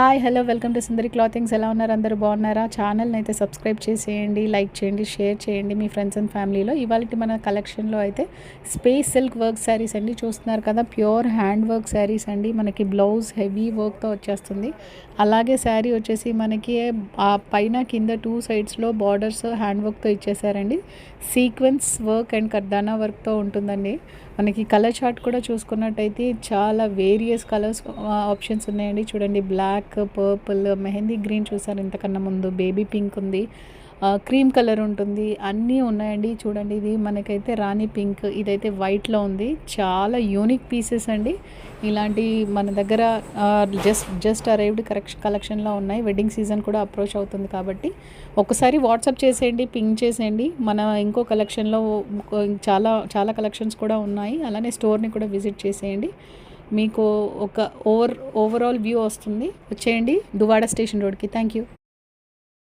Hi hello welcome to Sundari clothings. ఎలా ఉన్నారు? అందరూ బాగున్నారా? ఛానల్ని అయితే సబ్స్క్రైబ్ చేసేయండి, లైక్ చేయండి, షేర్ చేయండి మీ ఫ్రెండ్స్ అండ్ ఫ్యామిలీలో. ఇవాళ మన కలెక్షన్లో అయితే స్పేస్ సిల్క్ వర్క్ శారీస్ అండి. చూస్తున్నారు కదా, ప్యూర్ హ్యాండ్ వర్క్ శారీస్ అండి. మనకి బ్లౌజ్ హెవీ వర్క్తో వచ్చేస్తుంది. అలాగే శారీ వచ్చేసి మనకి ఆ పైన కింద 2 సైడ్స్లో బార్డర్స్ హ్యాండ్ వర్క్తో ఇచ్చేసారండి. సీక్వెన్స్ వర్క్ అండ్ కర్దానా వర్క్తో ఉంటుందండి. మనకి కలర్ చార్ట్ కూడా చూసుకున్నట్టయితే చాలా వేరియస్ కలర్స్ ఆప్షన్స్ ఉన్నాయండి. చూడండి, బ్లాక్, పర్పుల్, మెహందీ గ్రీన్ చూసారు ఇంతకన్నా ముందు, బేబీ పింక్ ఉంది, క్రీమ్ కలర్ ఉంటుంది, అన్నీ ఉన్నాయండి. చూడండి, ఇది మనకైతే రాణి పింక్, ఇదైతే వైట్లో ఉంది. చాలా యూనిక్ పీసెస్ అండి. ఇలాంటి మన దగ్గర జస్ట్ అరైవ్డ్ కలెక్షన్లో ఉన్నాయి. వెడ్డింగ్ సీజన్ కూడా అప్రోచ్ అవుతుంది కాబట్టి ఒకసారి వాట్సాప్ చేసేయండి, పింక్ చేసేయండి. మన ఇంకో కలెక్షన్లో చాలా చాలా కలెక్షన్స్ కూడా ఉన్నాయి. అలానే స్టోర్ని కూడా విజిట్ చేసేయండి. మీకు ఒక ఓవరాల్ వ్యూ వస్తుంది. వచ్చేయండి దువాడ స్టేషన్ రోడ్కి. Thank you.